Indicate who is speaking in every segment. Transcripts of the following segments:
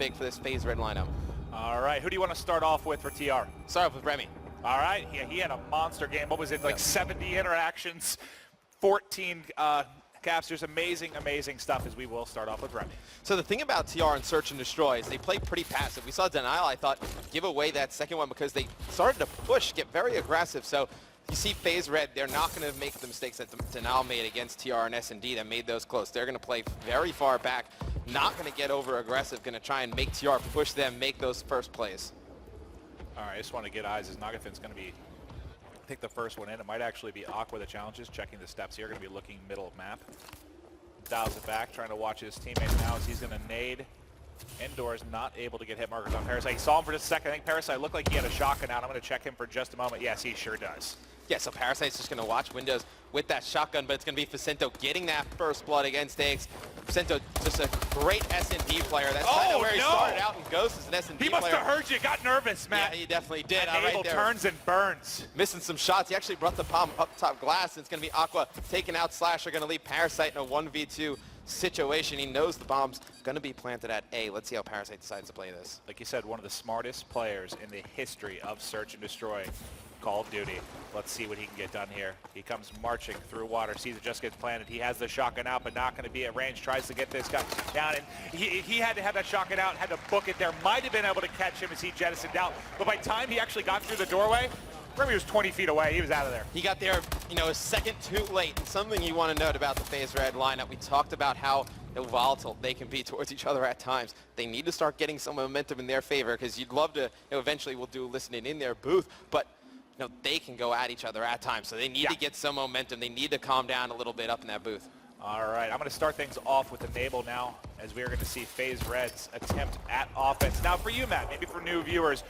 Speaker 1: big for this Faze red lineup.
Speaker 2: All right, who do you want to start off with for TR?
Speaker 1: Start off with Remy.
Speaker 2: All right, yeah, he had a monster game. What was it, like 70 interactions, 14 captures, amazing stuff, as we will start off with Remy.
Speaker 1: So the thing about TR and Search and Destroy is they play pretty passive. We saw Denial, I thought, give away that second one because they started to push, get very aggressive. So you see Faze Red, they're not going to make the mistakes that Denial made against TR and S&D that made those close. They're going to play very far back, not going to get over aggressive, going to try and make TR push them, make those first plays.
Speaker 2: All right, I just want to get eyes as Nagafin's going to be pick the first one in. It might actually be Aqua the challenges, checking the steps here. Going to be looking middle of map. Dials it back, trying to watch his teammate now as he's going to nade. Indoors, not able to get hit markers on Parasite. He saw him for just a second. I think Parasite looked like he had a shotgun out. I'm going to check him for just a moment. Yes, he sure does.
Speaker 1: Yeah, so Parasite's just going to watch windows with that shotgun, but it's going to be Facento getting that first blood against Aix. Facento, just a great S&D player. That's kind of where he started out in Ghost as an S&D player.
Speaker 2: He must have heard you, got nervous, Matt.
Speaker 1: Yeah, he definitely did.
Speaker 2: And Abel turns and burns.
Speaker 1: Missing some shots. He actually brought the bomb up top glass, and it's going to be Aqua taking out Slasher, going to leave Parasite in a 1v2 situation. He knows the bomb's going to be planted at A. Let's see how Parasite decides to play this.
Speaker 2: Like you said, one of the smartest players in the history of Search and Destroy Call of Duty. Let's see what he can get done here. He comes marching through water, sees it just gets planted. He has the shotgun out, but not going to be at range. Tries to get this guy down, and he had to have that shotgun out, had to book it there. Might have been able to catch him as he jettisoned out, but by the time he actually got through the doorway, Remy was 20 feet away. He was out of there.
Speaker 1: He got there, you know, a second too late. And something you want to note about the Faze Red lineup, we talked about how volatile they can be towards each other at times. They need to start getting some momentum in their favor, because you'd love to, eventually we'll do listening in their booth, but they can go at each other at times. So they need to get some momentum. They need to calm down a little bit up in that booth.
Speaker 2: All right, I'm going to start things off with Enable now, as we're going to see Faze Red's attempt at offense. Now for you, Matt, maybe for new viewers,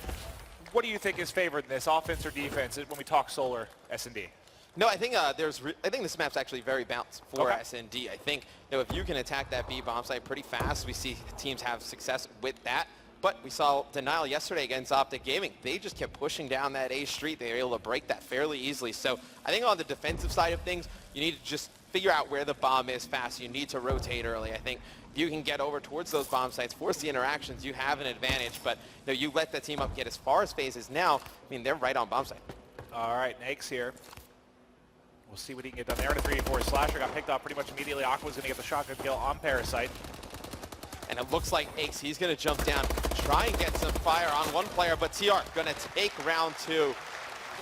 Speaker 2: what do you think is favored in this, offense or defense, when we talk Solar S&D?
Speaker 1: No, I think I think this map's actually very balanced for S&D. I think if you can attack that B bomb site pretty fast, we see teams have success with that. But we saw Denial yesterday against Optic Gaming. They just kept pushing down that A street. They were able to break that fairly easily. So I think on the defensive side of things, you need to just figure out where the bomb is fast. You need to rotate early. I think if you can get over towards those bomb sites, force the interactions, you have an advantage. But you let that team up get as far as Faze is now. I mean, they're right on bomb site. All
Speaker 2: right, Aix here. We'll see what he can get done there. In a 3-4 Slasher got picked off pretty much immediately. Aqua's going to get the shotgun kill on Parasite.
Speaker 1: And it looks like Aix, he's going to jump down, try and get some fire on one player, but TR going to take round 2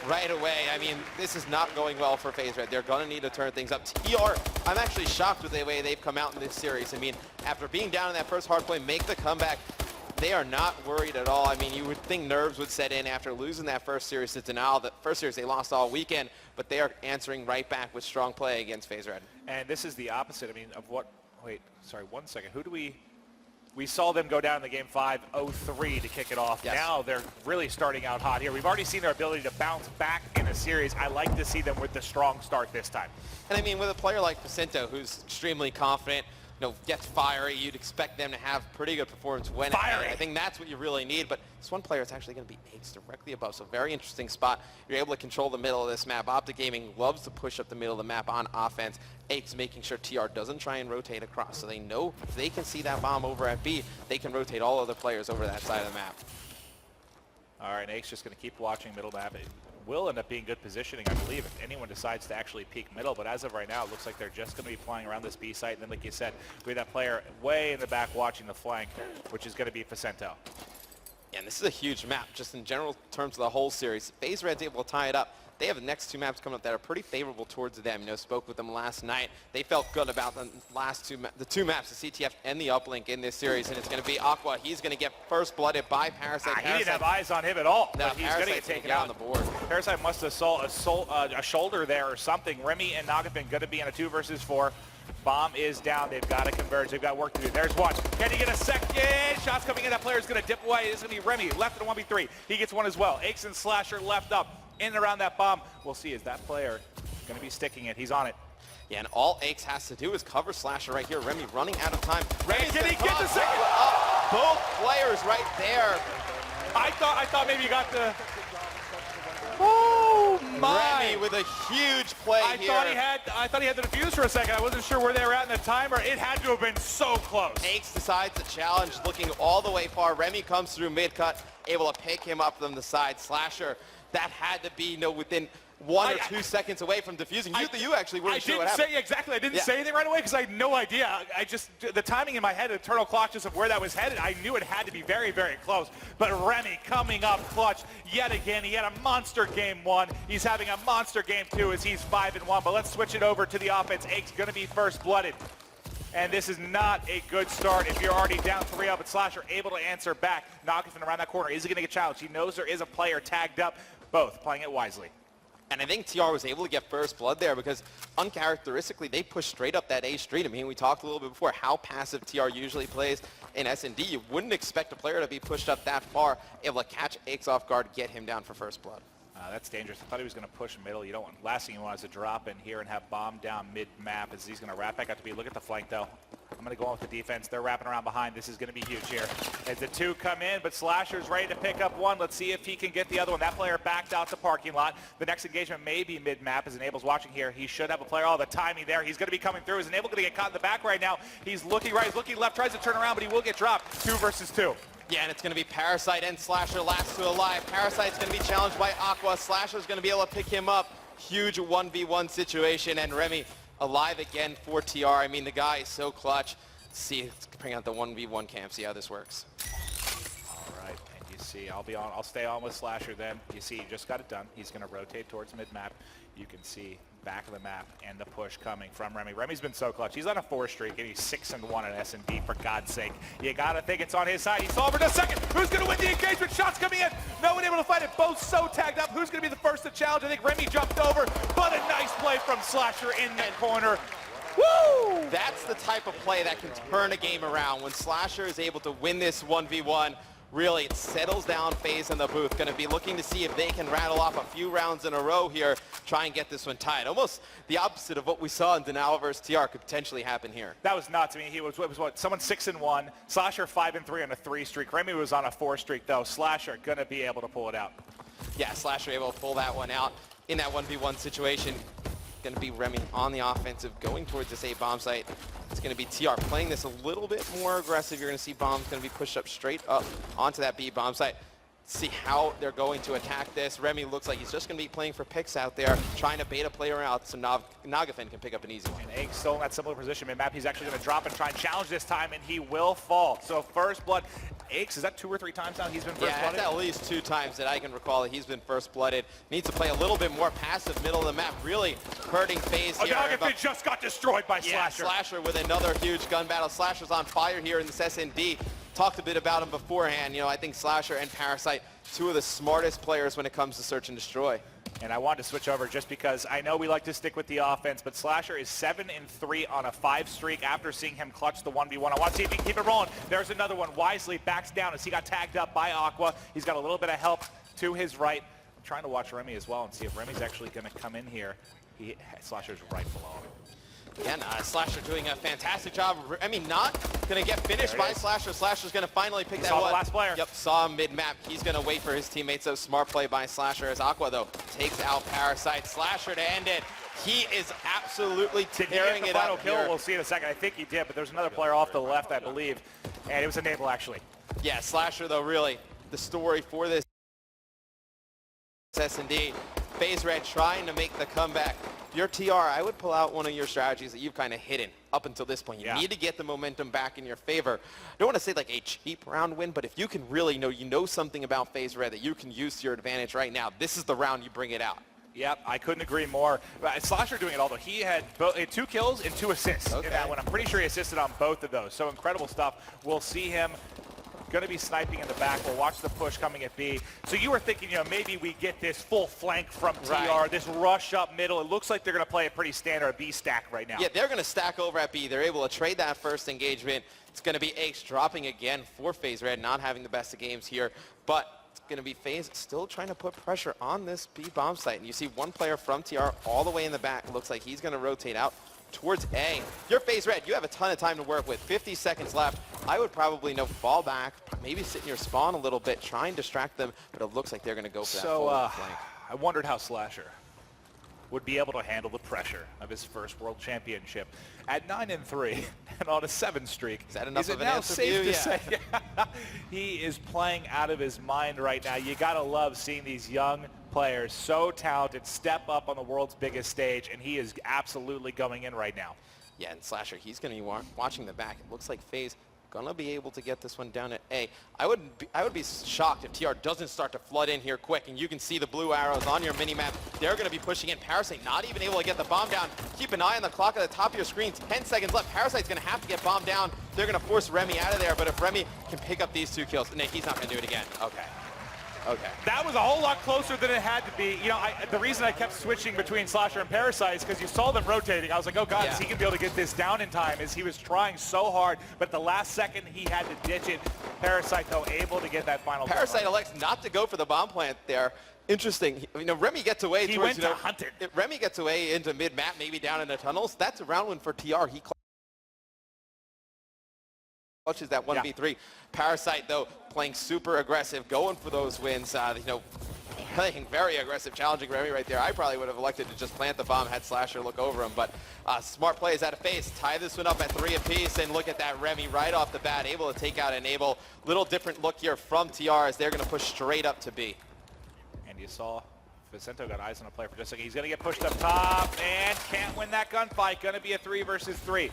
Speaker 1: right away. I mean, this is not going well for Faze Red. They're going to need to turn things up. TR, I'm actually shocked with the way they've come out in this series. I mean, after being down in that first hard play, make the comeback. They are not worried at all. I mean, you would think nerves would set in after losing that first series to Denial. The first series they lost all weekend, but they are answering right back with strong play against Faze Red.
Speaker 2: And this is the opposite, I mean, of what, wait, sorry, 1 second. Who do we saw them go down in the game 5, 0-3 to kick it off. Yes. Now they're really starting out hot here. We've already seen their ability to bounce back in a series. I like to see them with the strong start this time.
Speaker 1: And I mean, with a player like Facento, who's extremely confident, gets fiery, you'd expect them to have pretty good performance when fiery. I think that's what you really need, but this one player is actually going to be Aix directly above, so very interesting spot. You're able to control the middle of this map. Optic Gaming loves to push up the middle of the map on offense. Aix making sure TR doesn't try and rotate across, so they know if they can see that bomb over at B, they can rotate all other players over that side of the map.
Speaker 2: All right, Aix just going to keep watching middle map. It will end up being good positioning, I believe, if anyone decides to actually peek middle. But as of right now, it looks like they're just going to be flying around this B site. And then, like you said, we have that player way in the back watching the flank, which is going to be Facento.
Speaker 1: Yeah, and this is a huge map, just in general terms of the whole series. Faze Red's able to tie it up. They have the next 2 maps coming up that are pretty favorable towards them. Spoke with them last night. They felt good about the last the two maps, the CTF and the uplink in this series, and it's going to be Aqua. He's going to get first blooded by Parasite.
Speaker 2: He didn't have eyes on him at all.
Speaker 1: No,
Speaker 2: but he's going to get taken out
Speaker 1: on the board.
Speaker 2: Parasite must have saw a shoulder there or something. Remy and Nagafin going to be in a 2 versus 4. Bomb is down. They've got to converge. They've got work to do. There's one. Can he get a second? Shots coming in. That player's going to dip away. It's going to be Remy. Left in a 1v3. He gets one as well. Aix and Slasher left up. In and around that bomb. We'll see. Is that player going to be sticking it? He's on it.
Speaker 1: Yeah, and all Aix has to do is cover Slasher right here. Remy running out of time.
Speaker 2: Remy, can he get the second?
Speaker 1: Both players right there.
Speaker 2: I thought maybe you got the... Oh, my!
Speaker 1: Remy with a huge play
Speaker 2: I
Speaker 1: here.
Speaker 2: thought he had the defuse for a second. I wasn't sure where they were at in the timer. It had to have been so close.
Speaker 1: Aches decides to challenge, looking all the way far. Remy comes through mid-cut, able to pick him up from the side. Slasher, that had to be within 1 or 2 seconds away from defusing. You actually weren't sure what happened.
Speaker 2: I didn't say anything right away because I had no idea. The timing in my head, the eternal clock just of where that was headed, I knew it had to be very, very close. But Remy coming up clutch yet again. He had a monster game 1. He's having a monster game 2 as he's 5-1. But let's switch it over to the offense. Ake's going to be first blooded. And this is not a good start if you're already down 3-0, but Slasher able to answer back. Nogafin around that corner. Is he going to get challenged? He knows there is a player tagged up. Both playing it wisely.
Speaker 1: And I think TR was able to get first blood there because uncharacteristically they pushed straight up that A street. I mean, we talked a little bit before how passive TR usually plays in S&D. You wouldn't expect a player to be pushed up that far, able to catch Aches off guard, get him down for first blood.
Speaker 2: That's dangerous. I thought he was going to push middle. You don't want, last thing you want is to drop in here and have bomb down mid-map as he's going to wrap back out to B. Look at the flank, though. I'm going to go on with the defense. They're wrapping around behind. This is going to be huge here. As the 2 come in, but Slasher's ready to pick up 1. Let's see if he can get the other one. That player backed out the parking lot. The next engagement may be mid-map as Enable's watching here. He should have a player. Oh, the timing there. He's going to be coming through. Is Enable going to get caught in the back right now? He's looking right. He's looking left. Tries to turn around, but he will get dropped. 2 versus 2.
Speaker 1: Yeah, and it's going to be Parasite and Slasher last to alive. Parasite's going to be challenged by Aqua. Slasher's going to be able to pick him up. Huge 1v1 situation, and Remy alive again for TR. I mean, the guy is so clutch. Let's bring out the 1v1 cam, see how this works.
Speaker 2: All right, and you see, I'll stay on with Slasher then. You see, he just got it done. He's going to rotate towards mid-map. You can see back of the map and the push coming from Remy. Remy's been so clutch. He's on a 4 streak and he's 6-1 at S&D, for God's sake. You gotta think it's on his side. He's over to second. Who's gonna win the engagement? Shots coming in. No one able to fight it. Both so tagged up. Who's gonna be the first to challenge? I think Remy jumped over, but a nice play from Slasher in that corner. Woo!
Speaker 1: That's the type of play that can turn a game around. When Slasher is able to win this 1v1, really, it settles down Faze in the booth. Going to be looking to see if they can rattle off a few rounds in a row here, try and get this one tied. Almost the opposite of what we saw in Denial versus TR could potentially happen here.
Speaker 2: That was nuts. I mean, he was what? Someone 6-1. Slasher 5-3 on a 3 streak. Remy was on a 4 streak, though. Slasher going to be able to pull it out.
Speaker 1: Yeah, Slasher able to pull that one out in that 1v1 situation. Going to be Remy on the offensive, going towards this A bomb site. It's going to be TR playing this a little bit more aggressive. You're going to see bombs going to be pushed up straight up onto that B bomb site. See how they're going to attack this. Remy looks like he's just going to be playing for picks out there, trying to bait a player out so Nogafin can pick up an easy one.
Speaker 2: And Egg still in that similar position. Mid-map, he's actually going to drop and try and challenge this time, and he will fall. So first blood. Aches, is that 2 or 3 times now he's been first blooded?
Speaker 1: Yeah, that's at least 2 times that I can recall that he's been first blooded. Needs to play a little bit more passive middle of the map, really hurting Faze here.
Speaker 2: Nogafin just got destroyed by Slasher.
Speaker 1: Slasher with another huge gun battle. Slasher's on fire here in this S&D. Talked a bit about him beforehand. You know, I think Slasher and Parasite, 2 of the smartest players when it comes to search and destroy.
Speaker 2: And I wanted to switch over just because I know we like to stick with the offense, but Slasher is 7-3 on a 5 streak after seeing him clutch the 1v1. I want to see if he can keep it rolling. There's another one. Wisely backs down as he got tagged up by Aqua. He's got a little bit of help to his right. I'm trying to watch Remy as well and see if Remy's actually going to come in here. Slasher's right below him.
Speaker 1: Again, Slasher doing a fantastic job. I mean, not going to get finished by Slasher. Slasher's going to finally pick that one.
Speaker 2: Saw the last player.
Speaker 1: Yep, saw him mid-map. He's going to wait for his teammates. So smart play by Slasher as Aqua, though, takes out Parasite. Slasher to end it. He is absolutely tearing it up
Speaker 2: kill?
Speaker 1: here.
Speaker 2: We'll see in a second. I think he did, but there's another player off to the left, I believe. And it was Enable, actually.
Speaker 1: Yeah, Slasher, though, really, the story for this S&D. Faze Red trying to make the comeback. If you're TR, I would pull out one of your strategies that you've kind of hidden up until this point. You need to get the momentum back in your favor. I don't want to say like a cheap round win, but if you can really know something about Faze Red that you can use to your advantage right now, this is the round you bring it out.
Speaker 2: Yep, I couldn't agree more. Slasher doing it all, though. He had 2 kills and 2 assists in that one. I'm pretty sure he assisted on both of those. So incredible stuff. We'll see him going to be sniping in the back. We'll watch the push coming at B. So you were thinking, maybe we get this full flank from TR, this rush up middle. It looks like they're going to play a pretty standard B stack right now.
Speaker 1: Yeah, they're going to stack over at B. They're able to trade that first engagement. It's going to be Aches dropping again for Faze Red, not having the best of games here. But it's going to be Faze still trying to put pressure on this B bomb site. And you see one player from TR all the way in the back. Looks like he's going to rotate out towards A. If you're Faze Red, you have a ton of time to work with. 50 seconds left. I would probably fall back, maybe sit in your spawn a little bit, try and distract them, but it looks like they're going to go for that full flank.
Speaker 2: I wondered how Slasher would be able to handle the pressure of his first World Championship. At 9-3 and on a 7 streak,
Speaker 1: is that enough of an
Speaker 2: now
Speaker 1: answer
Speaker 2: safe
Speaker 1: for you?
Speaker 2: to say he is playing out of his mind right now. You gotta love seeing these young players, so talented, step up on the world's biggest stage, and he is absolutely going in right now.
Speaker 1: Yeah, and Slasher, he's going to be watching the back. It looks like Faze going to be able to get this one down at A. I would be shocked if TR doesn't start to flood in here quick, and you can see the blue arrows on your mini-map. They're going to be pushing in. Parasite not even able to get the bomb down. Keep an eye on the clock at the top of your screen. 10 seconds left. Parasite's going to have to get bombed down. They're going to force Remy out of there, but if Remy can pick up these 2 kills, Nick, he's not going to do it again. Okay. Okay.
Speaker 2: That was a whole lot closer than it had to be. You know, the reason I kept switching between Slasher and Parasite is because you saw them rotating. I was like, oh God, is he going to be able to get this down in time? As he was trying so hard, but at the last second he had to ditch it. Parasite, though, able to get that final.
Speaker 1: Parasite elects not to go for the bomb plant there. Interesting. You know, Remy gets away.
Speaker 2: He
Speaker 1: towards,
Speaker 2: went to hunt it.
Speaker 1: Remy gets away into mid-map, maybe down in the tunnels. That's a round win for TR. He clutches that 1v3. Parasite, though, playing super aggressive, going for those wins. You know, playing very aggressive, challenging Remy right there. I probably would have elected to just plant the bomb, had Slasher look over him, but smart plays out of Faze. Tie this one up at 3 apiece, and look at that Remy right off the bat, able to take out Enable. Little different look here from TR as they're going to push straight up to B.
Speaker 2: And you saw Vicento got eyes on a player for just a second. He's going to get pushed up top and can't win that gunfight. Going to be a 3 versus 3.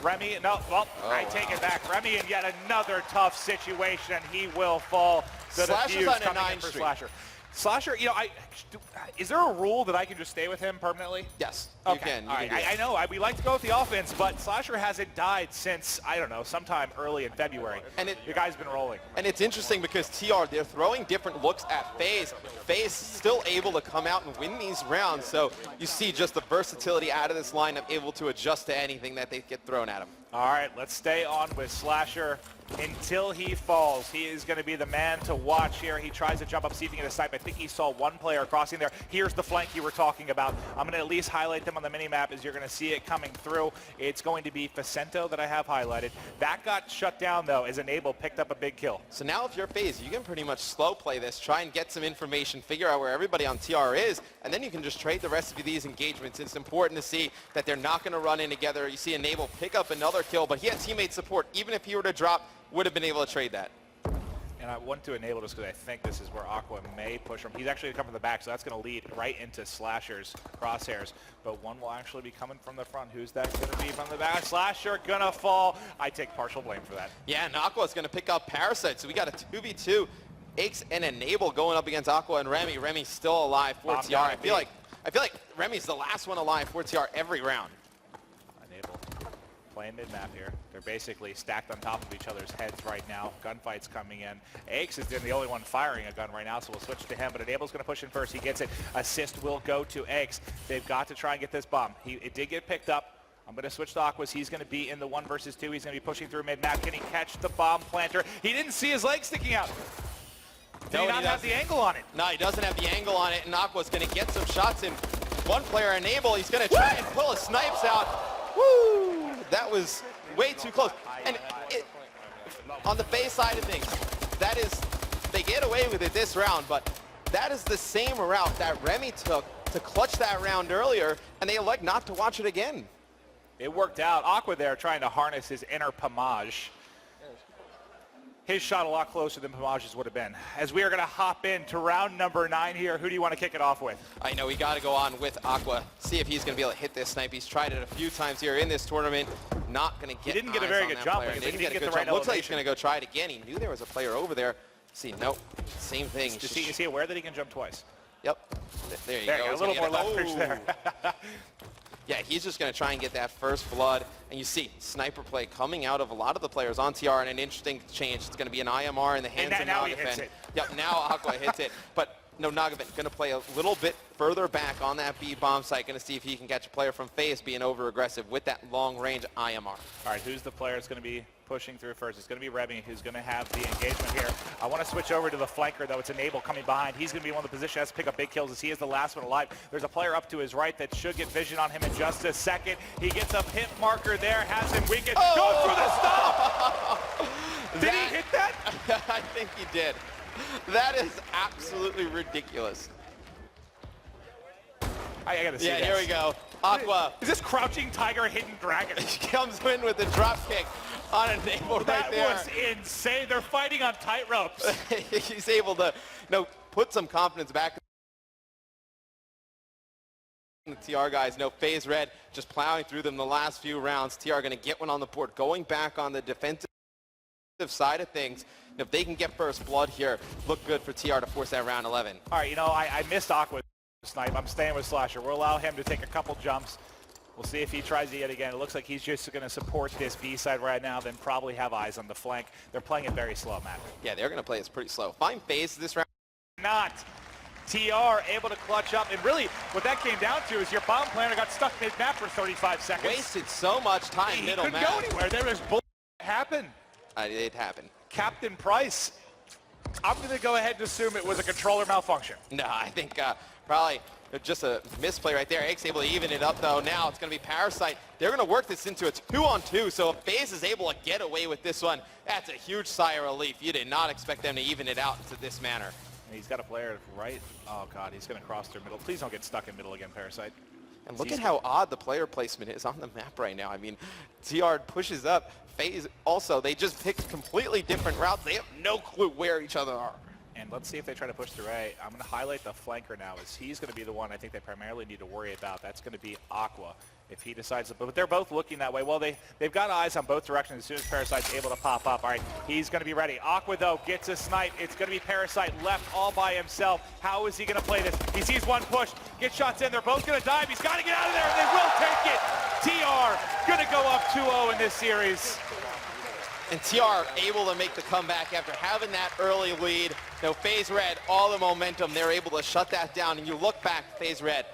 Speaker 2: Remy, no, well, I take it back. Remy in yet another tough situation. He will fall to the fuse coming in for Slasher. Slasher, you know, is there a rule that I can just stay with him permanently?
Speaker 1: Yes,
Speaker 2: okay.
Speaker 1: You can.
Speaker 2: All right. I know we like to go with the offense, but Slasher hasn't died since, I don't know, sometime early in February. And the guy's been rolling.
Speaker 1: And it's interesting because TR, they're throwing different looks at Faze. Faze still able to come out and win these rounds, so you see just the versatility out of this lineup, able to adjust to anything that they get thrown at him.
Speaker 2: All right, let's stay on with Slasher until he falls. He is going to be the man to watch here. He tries to jump up, see if he can get a snipe. I think he saw one player crossing there. Here's the flank you were talking about. I'm going to at least highlight them on the mini-map as you're going to see it coming through. It's going to be Vicento that I have highlighted. That got shut down, though, as Enable picked up a big kill.
Speaker 1: So now if you're Faze, you can pretty much slow play this, try and get some information, figure out where everybody on TR is, and then you can just trade the rest of these engagements. It's important to see that they're not going to run in together. You see Enable pick up another kill, but he had teammate support. Even if he were to drop, would have been able to trade that.
Speaker 2: And I want to Enable just because I think this is where Aqua may push him. He's actually coming from the back, so that's going to lead right into Slasher's crosshairs. But one will actually be coming from the front. Who's that going to be from the back? Slasher going to fall. I take partial blame for that.
Speaker 1: Yeah, and Aqua's going to pick up Parasite. So we got a 2v2. Aches and Enable going up against Aqua and Remy. Remy's still alive for TR. I feel like Remy's the last one alive for TR every round.
Speaker 2: Enable playing mid-map here. They're basically stacked on top of each other's heads right now. Gunfight's coming in. Aches is the only one firing a gun right now, so we'll switch to him. But Enable's going to push in first. He gets it. Assist will go to Aches. They've got to try and get this bomb. It did get picked up. I'm going to switch to Aquas. He's going to be in the 1 versus 2. He's going to be pushing through mid-map. Can he catch the bomb planter? He didn't see his leg sticking out. Did he not have the angle on it?
Speaker 1: No, he doesn't have the angle on it, and Aqua's going to get some shots in. One player, Enable, he's going to try and pull his snipes out. Woo! That was way too close. And on the Faze side of things, that is, they get away with it this round, but that is the same route that Remy took to clutch that round earlier, and they elect not to watch it again.
Speaker 2: It worked out. Aqua there trying to harness his inner Pomage. His shot a lot closer than Pomage's would have been. As we are going to hop into round number 9 here, who do you want to kick it off with?
Speaker 1: I know we got to go on with Aqua, see if he's going to be able to hit this snipe. He's tried it a few times here in this tournament. Not going to get.
Speaker 2: He didn't get a very good jump.
Speaker 1: He didn't get a good jump. Looks like he's going to go try it again. He knew there was a player over there. See, nope, same thing.
Speaker 2: Is he aware that he can jump twice?
Speaker 1: Yep. There you
Speaker 2: A
Speaker 1: go.
Speaker 2: little more leverage there.
Speaker 1: Yeah, he's just going to try and get that first blood. And you see sniper play coming out of a lot of the players on TR, and an interesting change. It's going to be an IMR in the hands of Nagafen. Yep, now Aqua hits it. But no, Nagafen going to play a little bit further back on that B bomb site. Going to see if he can catch a player from Faze being over-aggressive with that long-range IMR.
Speaker 2: All right, who's the player that's going to be pushing through first? It's going to be Remy, who's going to have the engagement here. I want to switch over to the flanker, though. It's Enable coming behind. He's going to be one of the positions that has to pick up big kills as he is the last one alive. There's a player up to his right that should get vision on him in just a second. He gets a hit marker there, has him weakened. Goes for the stop! Did he hit that?
Speaker 1: I think he did. That is absolutely ridiculous.
Speaker 2: I gotta see
Speaker 1: Yeah,
Speaker 2: this.
Speaker 1: here we go. Aqua
Speaker 2: Is this Crouching Tiger, Hidden Dragon?
Speaker 1: comes in with the drop kick on an enable right
Speaker 2: That
Speaker 1: there.
Speaker 2: was insane. They're fighting on tightropes.
Speaker 1: He's able to put some confidence back. The TR guys, Faze Red just plowing through them the last few rounds. TR going to get one on the board. Going back on the defensive side of things, if they can get first blood here, look good for TR to force that round 11.
Speaker 2: All right, I missed Aqua snipe. I'm staying with Slasher. We'll allow him to take a couple jumps. We'll see if he tries it yet again. It looks like he's just going to support this B side right now, then probably have eyes on the flank. They're playing it very slow, Matt.
Speaker 1: Yeah, they're going to play this pretty slow. Fine Faze this round.
Speaker 2: Not. TR able to clutch up, and really what that came down to is your bomb planner got stuck mid-map for 35 seconds.
Speaker 1: Wasted so much time
Speaker 2: He
Speaker 1: middle
Speaker 2: couldn't
Speaker 1: map.
Speaker 2: go anywhere. There was bull happen.
Speaker 1: It happened.
Speaker 2: Captain Price. I'm going to go ahead and assume it was a controller malfunction.
Speaker 1: No, I think probably just a misplay right there. Ake's able to even it up, though. Now it's going to be Parasite. They're going to work this into a 2-on-2, so if Faze is able to get away with this one, that's a huge sigh of relief. You did not expect them to even it out into this manner.
Speaker 2: He's got a player right. Oh, God, he's going to cross through middle. Please don't get stuck in middle again, Parasite.
Speaker 1: And look at how odd the player placement is on the map right now. I mean, TR pushes up. Faze also, they just picked completely different routes. They have no clue where each other are.
Speaker 2: And let's see if they try to push through A. I'm going to highlight the flanker now, as he's going to be the one I think they primarily need to worry about. That's going to be Aqua, if he decides to. But they're both looking that way. Well, they've got eyes on both directions as soon as Parasite's able to pop up. All right, he's going to be ready. Aqua, though, gets a snipe. It's going to be Parasite left all by himself. How is he going to play this? He sees one push, gets shots in. They're both going to dive. He's got to get out of there, and they will take it. TR going to go up 2-0 in this series.
Speaker 1: And TR able to make the comeback after having that early lead. Faze Red, all the momentum, they're able to shut that down. And you look back, Faze Red,